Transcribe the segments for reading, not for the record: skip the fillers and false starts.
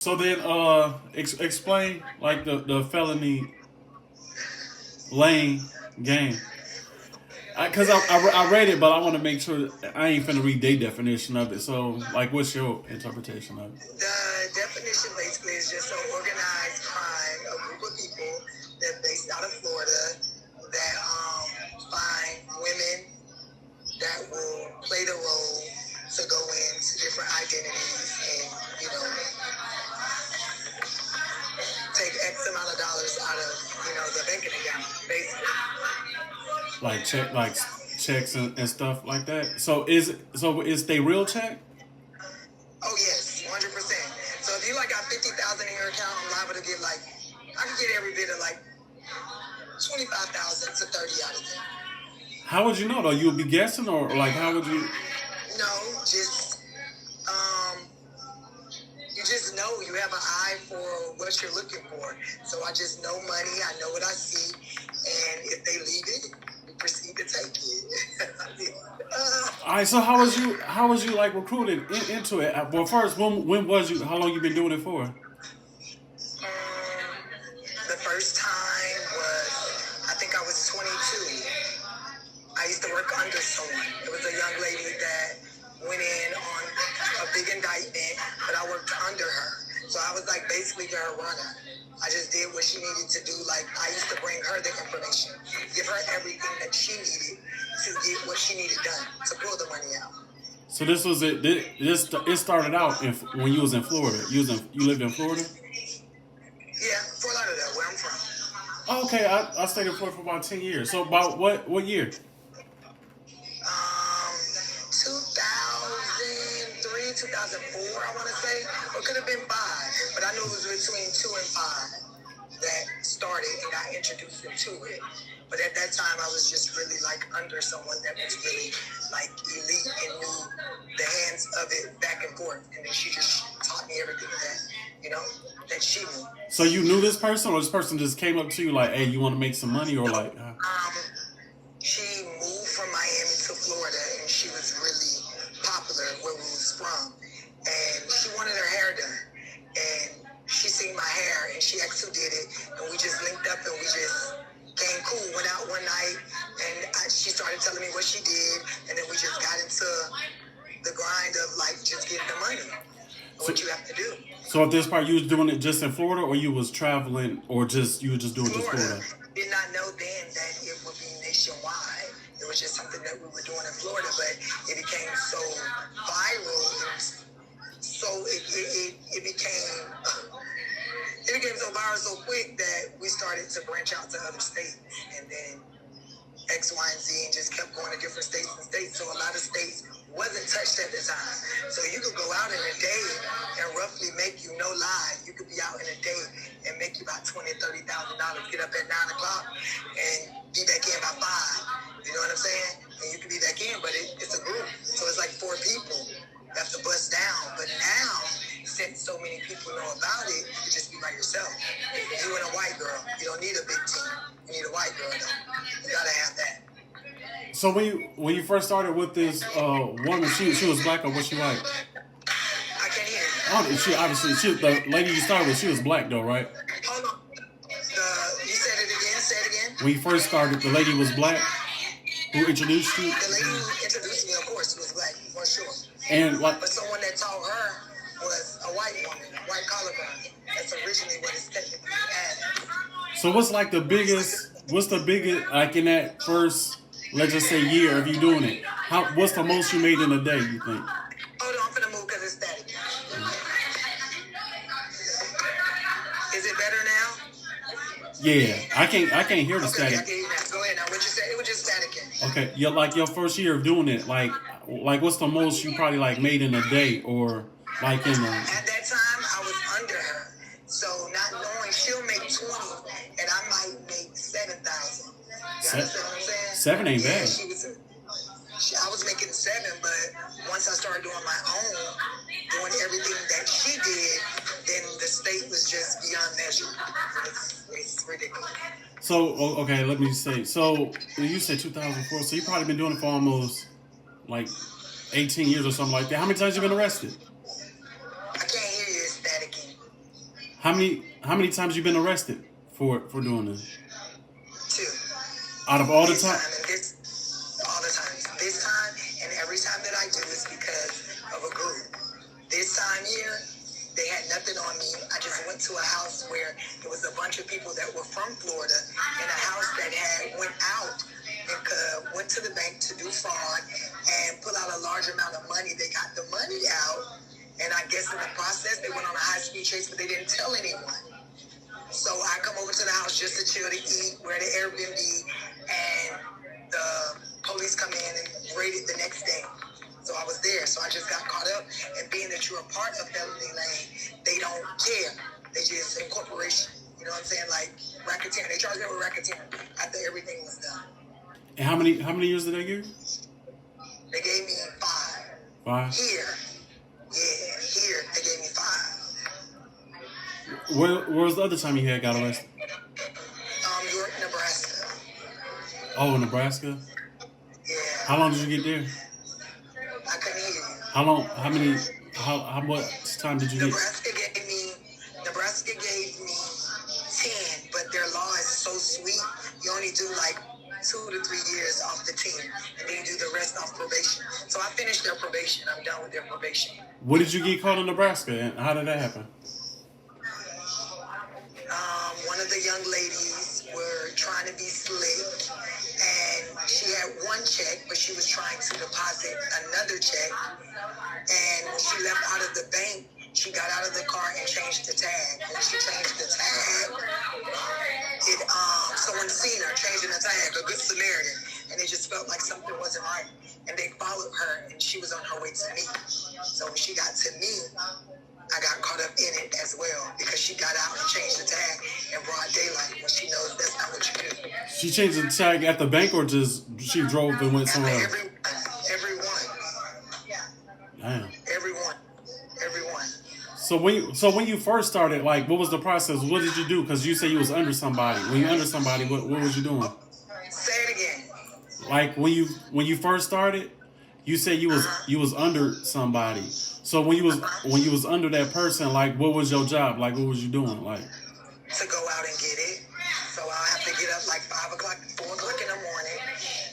So then, explain like the felony lane gang. Cause I read it, but I want to make sure I ain't finna read their definition of it. So, like, what's your interpretation of it? The definition basically is just an organized crime, a group of people that based out of Florida that find women that will play the role to go into different identities and, take X amount of dollars out of, the banking account, basically. Like checks and stuff like that. So is they real check? Oh yes, 100%. So if you got 50,000 in your account, I'm liable to get I can get every bit of 25,000 to 30 out of it. How would you know though? You would be guessing, or like how would you? No, you just know you have an eye for what you're looking for. So I just know money. I know what I see, and if they leave it, we proceed to take it. All right. So how was you like recruited into it? Well, first, when was you? How long you been doing it for? The first time was, I think I was 22. I used to work under someone. It was a young lady that went in on a big indictment, but I worked under her. So I was basically her runner. I just did what she needed to do. I used to bring her the information, give her everything that she needed to get what she needed done, to pull the money out. So this was it. It started out when you was in Florida. You lived in Florida. Yeah, Fort Lauderdale, where I'm from. Oh, okay, I stayed in Florida for about 10 years. So about what year? 2003, 2004, I want to say. Or it could have been 5, but I knew it was between 2 and 5 that started and got introduced into it. But at that time, I was just really under someone that was really elite and knew the hands of it back and forth. And then she just taught me everything that she knew. So you knew this person, or this person just came up to you like, "Hey, you want to make some money," or like? She moved from Miami to Florida, and she was really popular where we was from. And she wanted her hair done, and she seen my hair, and she asked who did it, and we just linked up, and we just came cool. Went out one night, and she started telling me what she did, and then we just got into the grind of just getting the money. What you have to do. So at this part, you was doing it just in Florida, or you was traveling, or you were just doing Florida. just Florida? Did not know then that it would be nationwide. It was just something that we were doing in Florida, but it became so viral, so it became so viral so quick that we started to branch out to other states, and then X, Y, and Z, and just kept going to different states and states. So a lot of states wasn't touched at the time. So you could go out in a day and roughly make you, no lie, you could be out in a day and make you about $20,000, $30,000, get up at 9 o'clock and be back in by 5. You know what I'm saying? And you can be back in, but it's a group. So it's 4 people you have to bust down. But now, since so many people know about it, you can just be by yourself. You and a white girl. You don't need a big team. You need a white girl, though. You gotta have that. So when you first started with this woman, she was black, or was she white? I can't hear you. Oh, the lady you started with, she was black though, right? Hold on. You said it again. Say it again. When you first started, the lady was black. Who introduced you? The lady who introduced me, of course, was black, for sure. And but someone that taught her was a white woman, a white collar girl. That's originally what it's technically at. So what's the biggest in that first, let's just say, year of you doing it? What's the most you made in a day, you think? Hold on, I'm finna move because it's static. Is it better now? Yeah, I can't hear the static. I can hear you now. Go ahead now. What you said? It was just staticking. Okay, your first year of doing it, what's the most you probably made in a day, or in a... At that time, I was under her, so not knowing she'll make 20, and I might make 7,000. You understand what I'm saying? 7 ain't bad. I was making 7, but once I started doing my own, doing everything that she did, then the state was just beyond measure. It's ridiculous. So, okay, let me say. So, you said 2004, so you probably been doing it for almost 18 years or something like that. How many times you been arrested? I can't hear you, it's staticky. How many times you been arrested for doing this? Two. Out of all the This time? time and this, all the times. This time and every time that I do is because of a group. This time here, they had nothing on me. I just went to a house where there was a bunch of people that were from Florida in a house that had went out and went to the bank to do fraud and pull out a large amount of money. They got the money out, and I guess in the process they went on a high-speed chase, but they didn't tell anyone. So I come over to the house just to chill, to eat, we're at an Airbnb, and the police come in and raided the next day. So I was there. So I just got caught up. And being that you're a part of Felony Lane, they don't care. They just incorporation. You know what I'm saying? Like racketeering. They charged me with racketeering after everything was done. And how many years did they give you? They gave me 5. 5. Here they gave me 5. Where was the other time you had got arrested? York, Nebraska. Oh, Nebraska. Yeah. How long did you get there? I couldn't hear you. How long? How many? How much time did you get? Nebraska gave me 10, but their law is so sweet. You only do like 2 to 3 years off the 10, and then you do the rest off probation. So I finished their probation. I'm done with their probation. What did you get caught in Nebraska, and how did that happen? One of the young ladies were trying to be slick, and she had one check, but she was trying to deposit another check, and she left out of the bank. She got out of the car and changed the tag. When she changed the tag, someone seen her changing the tag, a good Samaritan, and it just felt like something wasn't right. And they followed her, and she was on her way to me. So when she got to me, I got caught up in it as well because she got out and changed the tag in broad daylight when she knows that's not what you do. She changed the tag at the bank, or just she drove and went somewhere else? Everyone. Damn. Everyone. So when you first started, like, what was the process? What did you do? Because you said you was under somebody. When you under somebody, what was you doing? Say it again. Like when you first started, you said you was under somebody. So when you was under that person, like, what was your job? Like, what was you doing? Like, to go out and get it. So I'll have to get up like 4 o'clock in the morning.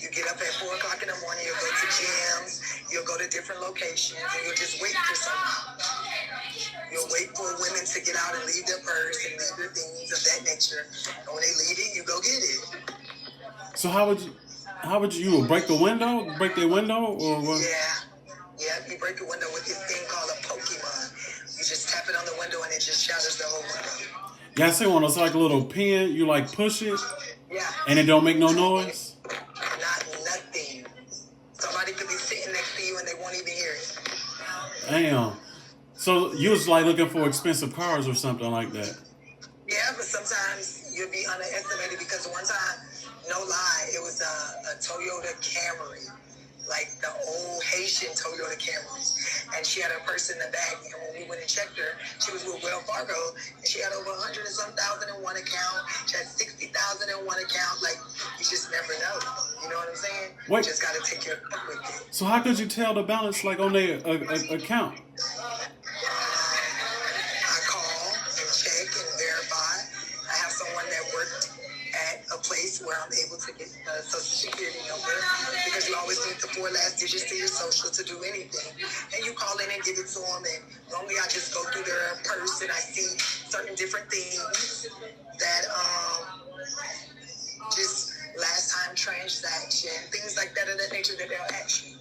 You get up at 4 o'clock in the morning, you'll go to gyms, you'll go to different locations, and you'll just wait for someone. You'll wait for women to get out and leave their purse and leave their things of that nature. And when they leave it, you go get it. So how would you break their window, or what? Yeah, you break a window with this thing called a Pokemon. You just tap it on the window and it just shatters the whole window. Yeah, I see one. It's like a little pin. You like push it, Yeah. and it don't make no noise. Nothing. Somebody could be sitting next to you and they won't even hear it. Damn. So you was like looking for expensive cars or something like that. Yeah, but sometimes you'll be underestimated because one time, no lie, it was a Toyota Camry, like the old Haitian Toyota Camrys, and she had her purse in the back. And when we went and checked her, she was with Wells Fargo, and she had over 100 and some thousand in one account. She had 60,000 in one account. Like, you just never know. You know what I'm saying? Wait. You just got to take your pick with it. So how could you tell the balance like on their account? I call and check and verify. I have someone that worked at a place where I'm able to get a social security number because you always need the 4 last digits to your social to do anything. And you call in and give it to them. And normally I just go through their purse and I see certain different things that just last time transaction, things like that of that nature that they'll ask you.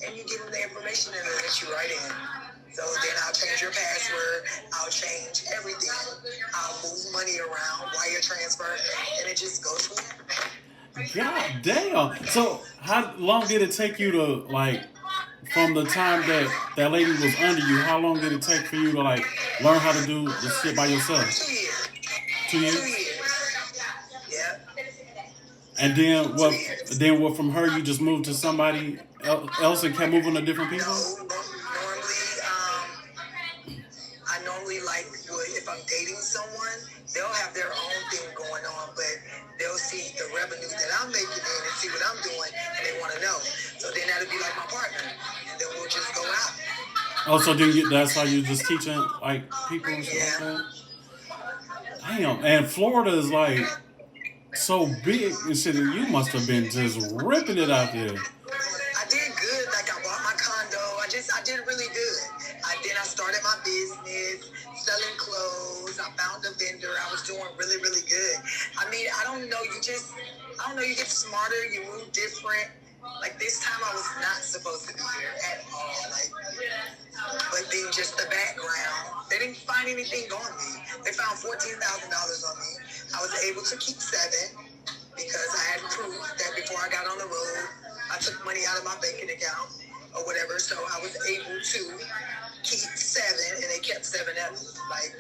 And you give them the information and they'll let you right in. So then I'll change your password, I'll change everything, I'll move money around, wire transfer, and it just goes from there. God damn. So how long did it take you to, like, from the time that lady was under you, how long did it take for you to, like, learn how to do the shit by yourself? 2 years. 2 years? 2 years. Yep. And then what from her you just moved to somebody else and kept moving to different people? No, normally like if I'm dating someone, they'll have their own thing going on, but they'll see the revenue that I'm making in and see what I'm doing, and they want to know. So then that'll be like my partner, and then we'll just go out. Oh, so that's how you just teaching like people and stuff like that? Damn, and Florida is like so big and shit. And you must have been just ripping it out there. I did good. Like I bought my condo. I did really good. Then I started my business, selling clothes. I found a vendor. I was doing really, really good. I mean, I don't know. You get smarter. You move different. Like this time, I was not supposed to be here at all. Like, but being just the background, they didn't find anything on me. They found $14,000 on me. I was able to keep 7 because I had proof that before I got on the road, I took money out of my banking account or whatever. So I was able to keep 7, and they kept 7 of me. Like,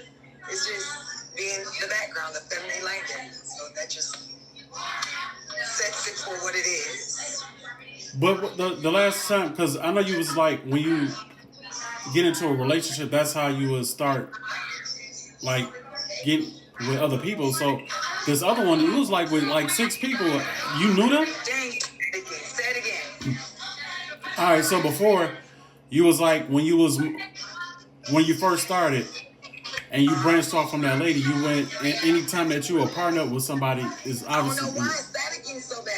it's just being the background, the Felony Lane Gang. So that just sets it for what it is. But the last time, because I know you was like, when you get into a relationship, that's how you would start, like, getting with other people. So this other one, it was like with like 6 people. You knew them? Say it again. All right. So before, you was like when you first started, and you branched off from that lady. You went, and anytime that you were partnered up with somebody, is obviously. I don't know why it's staticking so bad.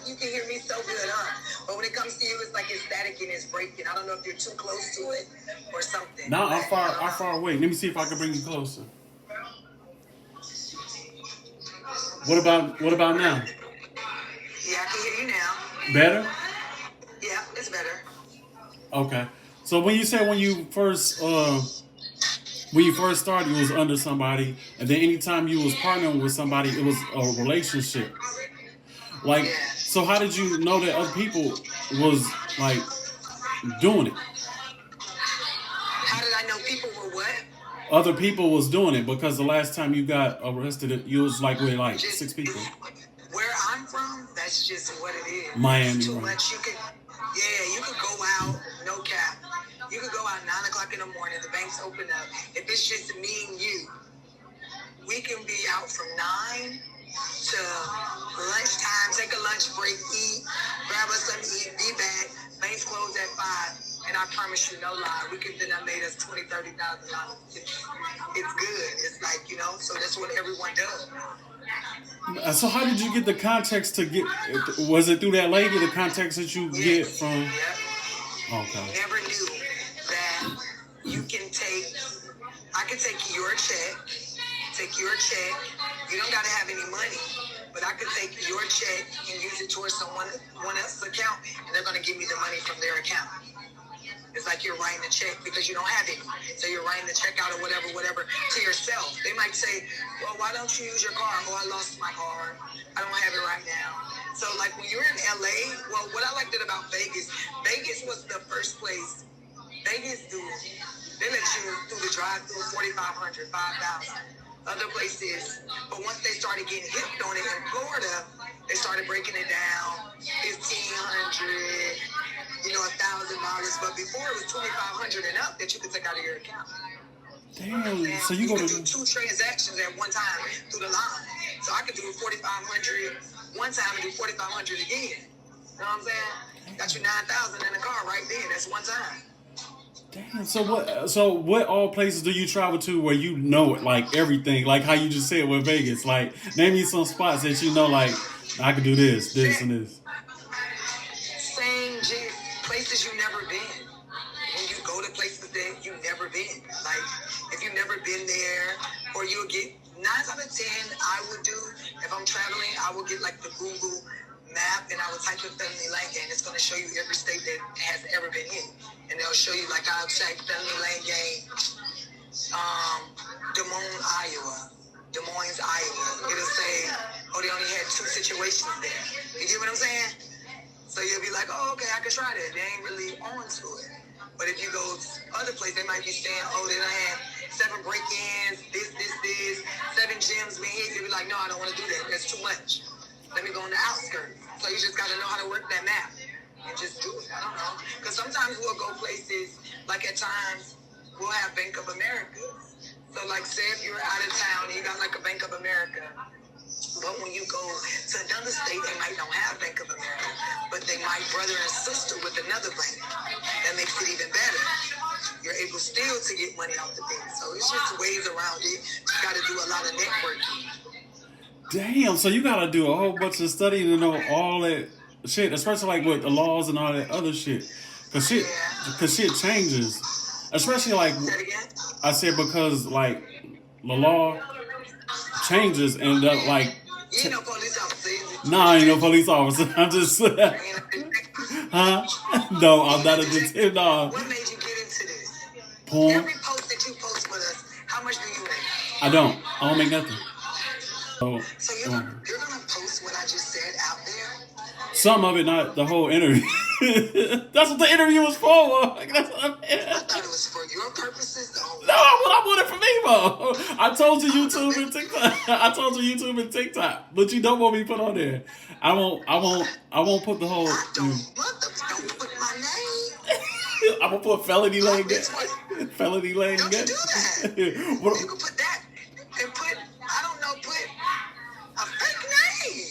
You can hear me so good, huh? But when it comes to you, it's like it's static and it's breaking. I don't know if you're too close to it or something. No, I'm far away. Let me see if I can bring you closer. What about now? Yeah, I can hear you now. Better? Yeah, it's better. Okay. So when you said when you first started, you was under somebody, and then anytime you was partnering with somebody, it was a relationship. Like, Yeah. so how did you know that other people was like doing it? How did I know people were what? Other people was doing it because the last time you got arrested, you was like with like Just 6 people. where I'm from, that's just what it is. Miami, It's too right. much. You could go out, no cap. You could go out 9 o'clock in the morning. The banks open up. If it's just me and you, we can be out from 9 to lunchtime. Take a lunch break, eat, grab us something to eat, be back. Banks close at 5. And I promise you, no lie, we could then have made us $20,000, $30,000. It's good. It's like, so that's what everyone does. So how did you get the context to get? Was it through that lady? The context that you get from? Yep. Okay. Never knew that you can I can take your check. You don't got to have any money, but I could take your check and use it towards someone else's account, and they're going to give me the money from their account. It's like you're writing a check because you don't have any. So you're writing the check out or whatever to yourself. They might say, well, why don't you use your car? Oh, I lost my car. I don't have it right now. So like when you're in LA, well, what I liked about Vegas was the first place. Vegas, they let you through the drive-through 4,500, 5,000. Other places, but once they started getting hipped on it in Florida, they started breaking it down, $1,500, $1,000. But before it was $2,500 and up that you could take out of your account. Damn. So you go could to do 2 transactions at one time through the line. So I could do $4,500 one time and do $4,500 again. You know what I'm saying? Got you $9,000 in the car right then. That's one time. damn. So what all places do you travel to where you know it, like everything, like how you just said with Vegas? Like name me some spots that you know, like I could do this, and this. Same places you've never been. When you go to places that you've never been. Like if you've never been there, or you'll get 9 out of 10. I would do if I'm traveling. I will get like the Google map, and I would type in Felony Lane Gang. It's going to show you every state that has ever been hit, and they'll show you like I'll check Felony Lane Gang, Des Moines, Iowa. It'll say, oh, they only had 2 situations there. You get what I'm saying? So you'll be like, oh, okay, I can try that. They ain't really on to it. But if you go to other places, they might be saying, oh, they done had 7 break-ins, this, 7 gyms being hit. You'll be like, no, I don't want to do that. That's too much. Let me go on the outskirts. So you just got to know how to work that map and just do it. I don't know. Because sometimes we'll go places, like at times, we'll have Bank of America. So like say if you're out of town and you got like a Bank of America, but when you go to another state, they might not have Bank of America, but they might brother and sister with another bank. That makes it even better. You're able still to get money off the bank. So it's just ways around it. You got to do a a lot of networking. Damn, so you gotta do a whole bunch of studying to know all that shit, especially like with the laws and all that other shit. Cause shit, Yeah. cause shit changes. Especially like Say it again? I said, because like the law changes and like. You ain't no police officer, is it? Nah, I ain't no police officer. I'm just. You ain't no detective. Huh? No, I'm You not a ain't detective. detective. Nah. What made you get into this? Porn. Every post that you post with us, how much do you make? I don't make nothing. So, So you're gonna post what I just said out there? some of it, not the whole interview. That's what the interview was for. Like, that's what I thought it was for your purposes. No, I want it for me, bro. I told you YouTube and TikTok. I told you YouTube and TikTok, but you don't want me to put on there. I won't put the whole. Don't put my name. I'm gonna put Felony Lane Gang. Felony Lane Don't Gang. you do that? You can put that and put, I don't know, put a fake name.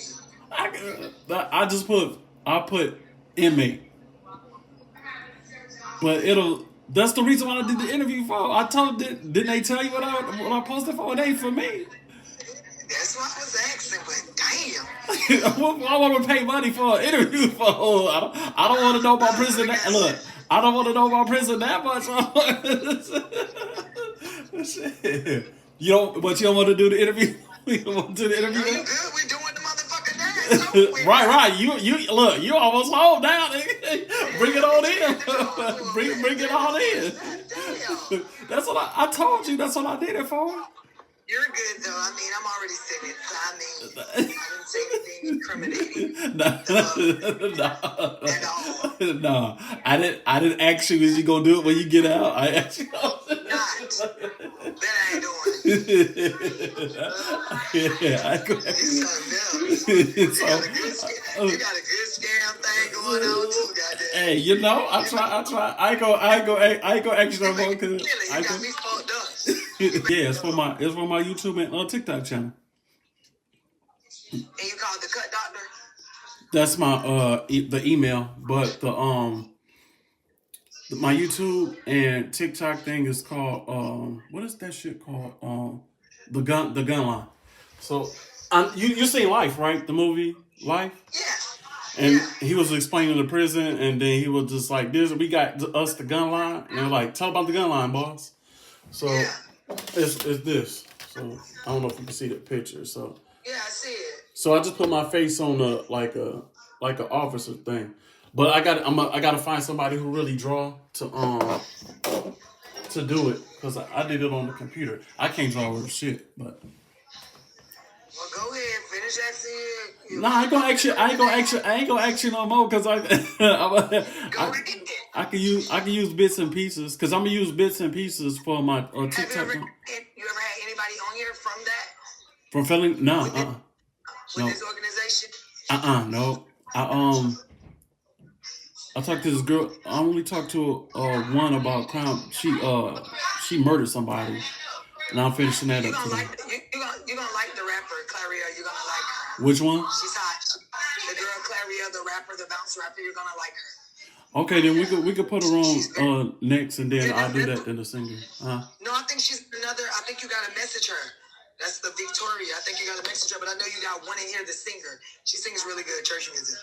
I'll put inmate. But that's the reason why I did the interview for. I told didn't they tell you what I posted for? It ain't for me. That's what I was asking, but damn. I want to pay money for an interview for. I don't want to know about prison. Look, I don't want to know about prison that much. Shit. You don't want to do the interview. You don't want to do the interview. No, you good? We doing the motherfucking dance. Right. You look. You almost home now. Bring it on in. Bring it on in. Damn. That's what I told you. That's what I did it for. You're good though. I mean, I'm already sentenced. So I didn't say anything incriminating. No. I didn't ask you, is you gonna do it when you get out? I asked you. Not. That I ain't doing. Yeah, I go. You got a good scam thing going on too, goddamn. Hey, I try. I ain't go extra more because you got me fucked up. Yeah, it's for my YouTube and TikTok channel. And you called the cut doctor? That's my the email, but my YouTube and TikTok thing is called what is that shit called? The gun line. So you seen Life, right? The movie Life? Yeah. And he was explaining the prison, and then he was just like, we got us the gun line, and they're like, tell about the gun line, boss. So it's this. So I don't know if you can see the picture. So yeah, I see it. So I just put my face on like a officer thing, but I gotta find somebody who really draw to do it, because I did it on the computer. I can't draw with shit, but. Well, go ahead, finish that scene. Nah, I ain't gonna ask you no more, because I can use bits and pieces, because I'm gonna use bits and pieces for my TikTok. Have you ever had anybody on here from that? From Felony? No, With this organization? No. I talked to this girl. I only talked to one about crime. She murdered somebody, and I'm finishing that up today. You're gonna like the rapper Claria. You're gonna like her. Which one? She's hot. The girl Claria, the rapper, the bounce rapper. You're gonna like her. Okay, then we could put her on next, and then I'll do that in the singer. No, I think she's another. I think you gotta message her. That's the Victoria. I think you gotta message her, but I know you got one in here, the singer. She sings really good church music.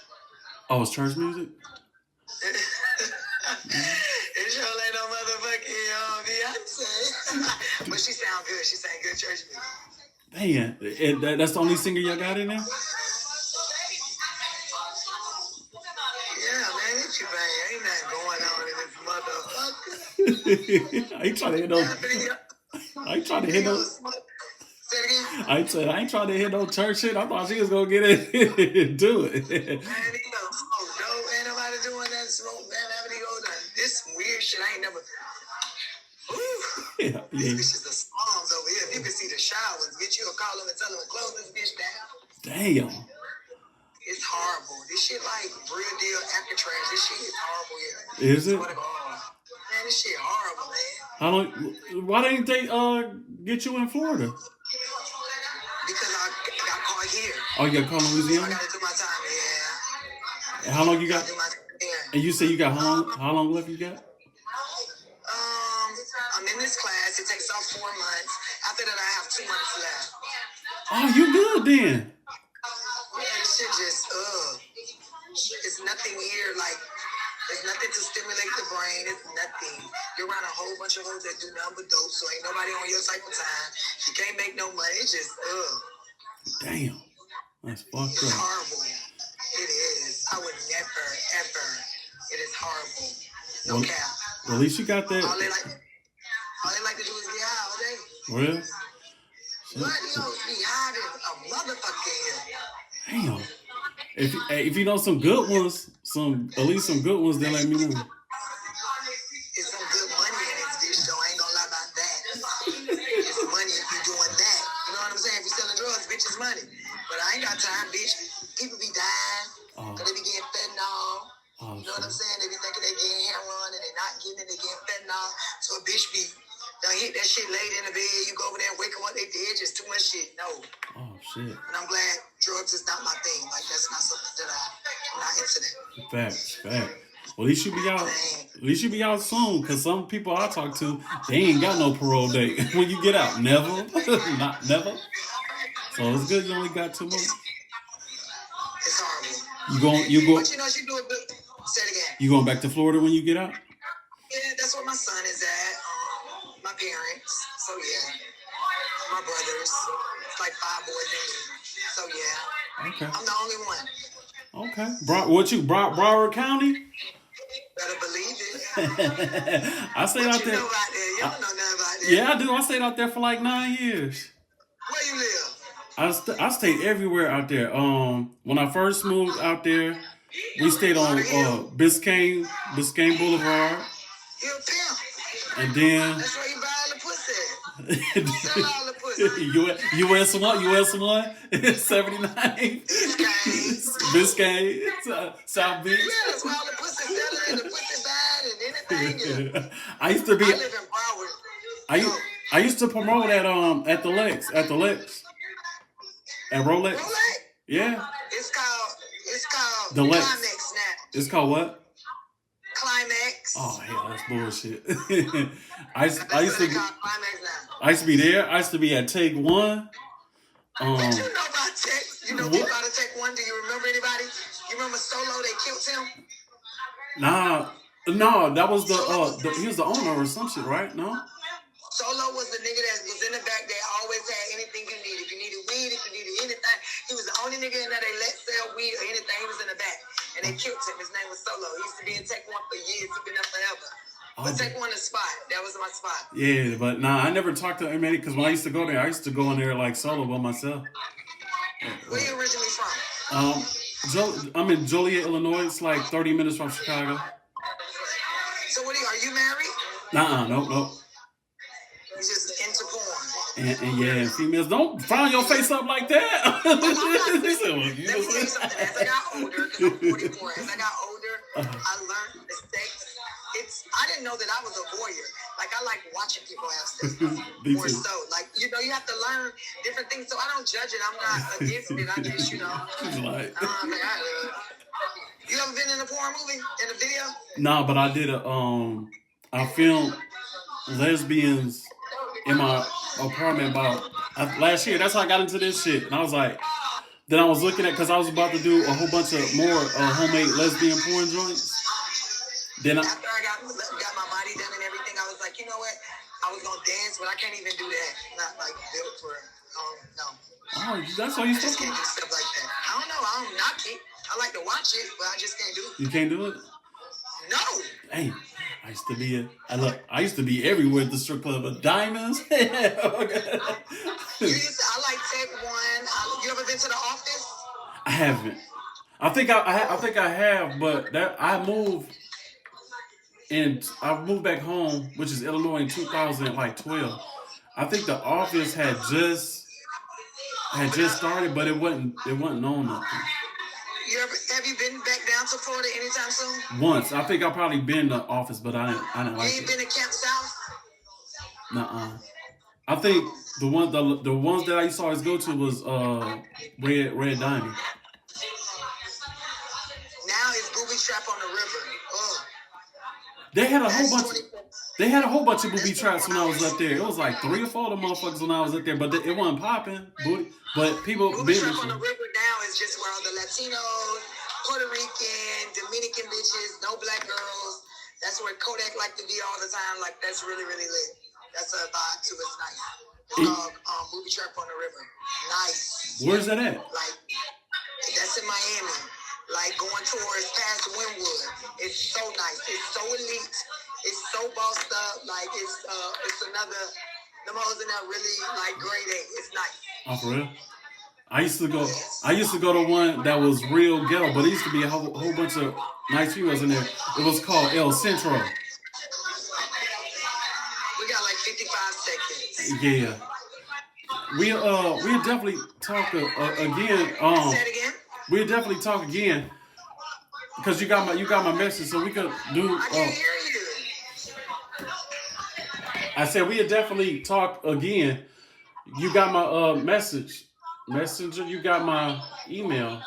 Oh, it's church music? It sure ain't no motherfucking Beyonce. But she sound good. She sang good church music. Damn, that's the only singer y'all got in there? Yeah, man, it's you, man. Ain't nothing going on in this motherfucker. I ain't trying to hit those. I ain't trying to hit no church shit. I thought she was gonna get it and do it. Man, ain't nobody doing that smoke, man. This weird shit I ain't never. Yeah. These bitches the slums over here. If you can see the showers, get you a call them and tell them to close this bitch down. Damn. It's horrible. This shit like real deal Alcatraz. This shit is horrible here. Is it? Man, this shit horrible, man. How long? Why didn't they get you in Florida? Because I got caught here. Oh, you got caught in Louisiana? I gotta do my time, yeah. And how long you got? Yeah. And you say you got how long left you got? I'm in this class. It takes off 4 months. After say that I have 2 months left. Oh, you good then? Yeah, this shit just, it's nothing here. Like, there's nothing to stimulate the brain. It's nothing. You're around a whole bunch of hoes that do nothing but dope, so ain't nobody on your type of time. You can't make no money. It's just, Damn. That's fucked It's up. horrible. It is. I would never, ever. It is horrible. No Well, cap. Well, at least you got that. All they like to do is get high all day. Well, What? You know, be high than a motherfucker here. damn. If you know some good ones, at least some good ones, then let me know. It's some good money in this bitch, though. I ain't gonna lie about that. It's money if you doing that. You know what I'm saying? If you selling drugs, bitch, it's money. But I ain't got time, bitch. People be dying because they be getting fentanyl. You know what I'm saying? They be thinking they getting heroin and they not getting it. They getting fentanyl. So a bitch be done hit that shit late in the bed. You go over there and wake them up. They dead. Just too much shit. No. Oh shit. And I'm glad drugs is not my thing. Like that's not something that I'm not into that. Facts. Well, at least you be out. At least you be out soon, cause some people I talk to, they ain't got no parole date when you get out. Never, not never. So it's good you only got 2 months. It's horrible. You go. But you know she do it good. Say it again. You going back to Florida when you get out? Yeah, that's where my son is at. My parents. So yeah. My brothers. It's like 5 boys in me. So yeah. Okay. I'm the only one. Okay. Broward County? Better believe it. I stayed out there. You know about there? You don't know nothing about there. Yeah, I do. I stayed out there for like 9 years. Where you live? I stayed everywhere out there. When I first moved out there, we stayed on Biscayne Boulevard. You're a pimp. And then That's where you buy all the pussy. Sell all the pussy. US 1, 79. Biscayne, South Beach. Yeah, that's where all the pussy selling and the pussy buying and anything. Yeah. I used to be. I live in Broward. I used to promote at the Lex. At Rolex. Rolex? Yeah. It's called The Lex. Climax now. It's called what? Climax. Oh hell, that's bullshit. I used to Climax now. I used to be there. I used to be at Take One. What you know about Tech? You know people out of Tech One? Do you remember anybody? You remember Solo? They killed him. No, that was he was the owner or some shit, right? No. Solo was the nigga that was in the back. They always had anything you needed. If you needed weed, if you needed anything, he was the only nigga in there they let sell weed or anything. He was in the back, and they killed him. His name was Solo. He used to be in Tech One for years. He's been there forever. But Tech One is spot. That was my spot. Yeah, but I never talked to him because when I used to go there, I used to go in there like solo by myself. Where you originally from? I'm in Joliet, Illinois. It's like 30 minutes from Chicago. So are you married? Nope. You just into porn. And yeah, females don't frown your face up like that. Let me tell you something. As I got older, because I'm 44, as I got older, I learned the sex. I didn't know that I was a voyeur. Like, I like watching people have sex. More so. Like, you have to learn different things. So I don't judge it. I'm not against it. I just, you ever been in a porn movie? In a video? Nah, but I did I filmed lesbians in my apartment last year. That's how I got into this shit. And I was like, then I was looking at, because I was about to do a whole bunch of more homemade lesbian porn joints. Then after I got my body done and everything, I was like, you know what? I was gonna dance, but I can't even do that. Not like built for no. Oh, that's all you just can't do stuff like that. I don't know. I don't knock it. I like to watch it, but I just can't do it. You can't do it? No. Hey, I used to be everywhere at the strip club with diamonds. I like Tech One. You ever been to the office? I haven't. I think I have, but I moved back home, which is Illinois, in 2012. I think the office had just started, but it wasn't known nothing. Have you been back down to Florida anytime soon? Once. I think I've probably been to the office, but I didn't like it. You ain't been to Camp South? Nuh-uh. I think the ones that I used to always go to was Red Diamond. Now it's Booby Trap on the River. They had a whole bunch. They had a whole bunch of booby traps when I was up there. It was like 3 or 4 of them motherfuckers when I was up there, but it wasn't popping. But people Booby been trap on the river now is just where all the Latinos, Puerto Rican, Dominican bitches, no black girls. That's where Kodak like to be all the time. Like that's really, really lit. That's a vibe too. It's nice. It's called Booby Trap on the River. Nice. Where's that at? Like that's in Miami. Like going towards past Wynwood. It's so nice. It's so elite. It's so bossed up. Like it's another. The hoes in there really like grade A. It's nice. Oh, for real? I used to go to one that was real ghetto, but it used to be a whole bunch of nice females in there. It was called El Centro. We got like 55 seconds. Yeah. We'll definitely talk again. Say it again. We'll definitely talk again. Because you got my message, so we could do I can't hear you. I said we'll definitely talk again. You got my message. Messenger, you got my email.